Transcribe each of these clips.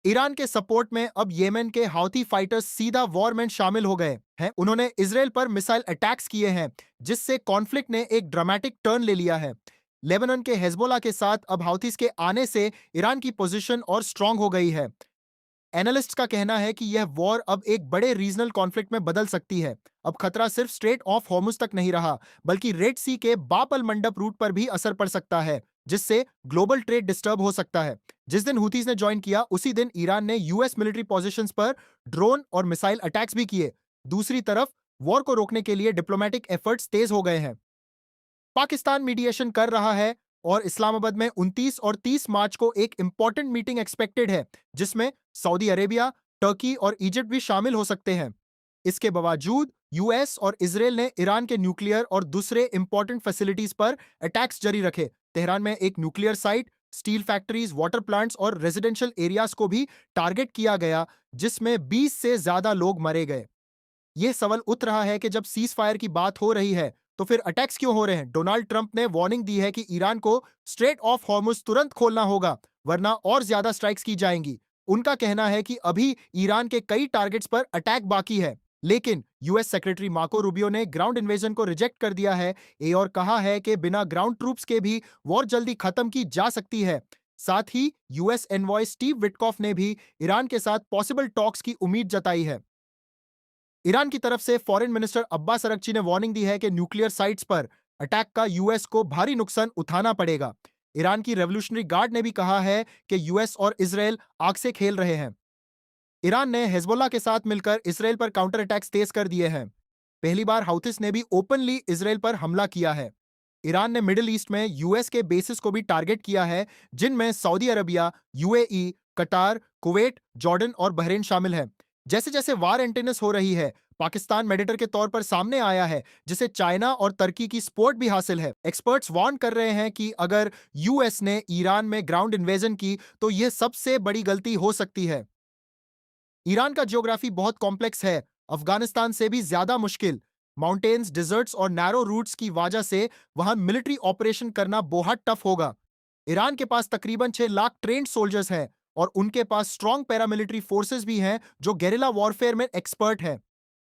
Iran के support में अब येमेन के हाउथी फाइटर्स सीधा वॉर में शामिल हो गए हैं। उन्होंने इसराइल पर मिसाइल अटैक्स किए हैं, जिससे कॉन्फ्लिक्ट ने एक ड्रामेटिक टर्न ले लिया है। लेबनान के हेजबोला के साथ अब हाउथीज के आने से ईरान की पोजीशन और स्ट्रांग हो गई है। एनालिस्ट का कहना है कि यह वॉर अब एक बड़े रीजनल कॉन्फ्लिक्ट में बदल सकती है। अब खतरा सिर्फ स्ट्रेट ऑफ हॉर्मुज तक नहीं रहा, बल्कि रेड सी के बाब अल मंडब रूट पर भी असर पड़ सकता है, जिससे ग्लोबल ट्रेड डिस्टर्ब हो सकता है। जिस दिन हुतीज ने ज्वाइन किया, उसी दिन ईरान ने यूएस मिलिट्री पोजीशंस पर ड्रोन और मिसाइल अटैक्स भी किए। दूसरी तरफ वॉर को रोकने के लिए डिप्लोमेटिक एफर्ट्स तेज हो गए हैं। पाकिस्तान मीडिएशन कर रहा है और इस्लामाबाद में 29 और 30 मार्च को एक इंपॉर्टेंट मीटिंग एक्सपेक्टेड है, जिसमें सऊदी अरेबिया, टर्की और इजिप्ट भी शामिल हो सकते हैं। इसके बावजूद यूएस और इसराइल ने ईरान के न्यूक्लियर और दूसरे इंपॉर्टेंट फैसिलिटीज पर अटैक्स जारी रखे। तेहरान में एक nuclear site, steel factories, water plants और रेजिडेंशियल एरियाज को भी टारगेट किया गया, जिसमें 20 से ज्यादा लोग मरे गए। यह सवाल उठ रहा है कि जब सीज फायर की बात हो रही है, तो फिर अटैक्स क्यों हो रहे हैं? डोनाल्ड ट्रंप ने वार्निंग दी है कि ईरान को स्ट्रेट ऑफ हॉर्मुज तुरंत खोलना होगा, वरना और ज्यादा स्ट्राइक्स की जाएंगी। उनका कहना है कि अभी ईरान के कई टारगेट्स पर अटैक बाकी है, लेकिन यूएस सेक्रेटरी मार्को रूबियो ने ग्राउंड इन्वेजन को रिजेक्ट कर दिया है। ये और कहा है कि बिना ग्राउंड ट्रूप्स के भी वॉर जल्दी खत्म की जा सकती है। साथ ही यूएस एनवॉय स्टीव विटकॉफ ने भी ईरान के साथ पॉसिबल टॉक्स की उम्मीद जताई है। ईरान की तरफ से फॉरेन मिनिस्टर अब्बास अरगची ने वार्निंग दी है कि न्यूक्लियर साइट्स पर अटैक का यूएस को भारी नुकसान उठाना पड़ेगा। ईरान की रेवोल्यूशनरी गार्ड ने भी कहा है कि यूएस और इसराइल आग से खेल रहे हैं। ईरान ने हिजबुल्लाह के साथ मिलकर इसराइल पर काउंटर अटैक्स तेज कर दिए हैं। पहली बार हाउथिस ने भी ओपनली इसराइल पर हमला किया है। ईरान ने मिडिल ईस्ट में यूएस के बेसिस को भी टारगेट किया है, जिनमें सऊदी अरबिया, यूएई, कतार, कुवैत, जॉर्डन और बहरीन शामिल हैं। जैसे जैसे वार एंटेनेस हो रही है, पाकिस्तान मेडिटर के तौर पर सामने आया है, जिसे चाइना और तुर्की की सपोर्ट भी हासिल है। एक्सपर्ट्स वार्न कर रहे हैं कि अगर यूएस ने ईरान में ग्राउंड इन्वेजन की, तो यह सबसे बड़ी गलती हो सकती है। ईरान का ज्योग्राफी बहुत कॉम्प्लेक्स है, अफगानिस्तान से भी ज्यादा मुश्किल। माउंटेन्स, डिजर्ट्स और नैरो रूट्स की वजह से वहां मिलिट्री ऑपरेशन करना बहुत टफ होगा। ईरान के पास तकरीबन 6 लाख ट्रेन्ड सोल्जर्स हैं और उनके पास स्ट्रॉन्ग पैरामिलिट्री फोर्सेस भी हैं जो गेरिला वॉरफेयर में एक्सपर्ट हैं।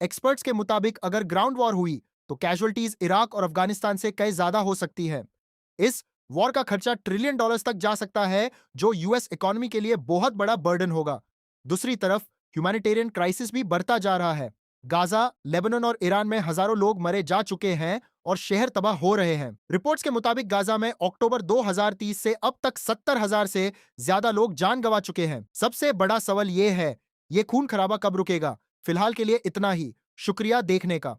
एक्सपर्ट्स के मुताबिक अगर ग्राउंड वॉर हुई, तो कैजुअल्टीज इराक और अफगानिस्तान से कई ज्यादा हो सकती है। इस वॉर का खर्चा ट्रिलियन डॉलर्स तक जा सकता है, जो यूएस इकोनॉमी के लिए बहुत बड़ा बर्डन होगा। दूसरी तरफ ह्यूमैनिटेरियन क्राइसिस भी बढ़ता जा रहा है। गाजा, लेबनान और ईरान में हजारों लोग मरे जा चुके हैं और शहर तबाह हो रहे हैं। रिपोर्ट्स के मुताबिक गाजा में अक्टूबर 2030 से अब तक 70,000 से ज्यादा लोग जान गंवा चुके हैं। सबसे बड़ा सवाल यह है, ये खून खराबा कब रुकेगा? फिलहाल के लिए इतना ही। शुक्रिया देखने का।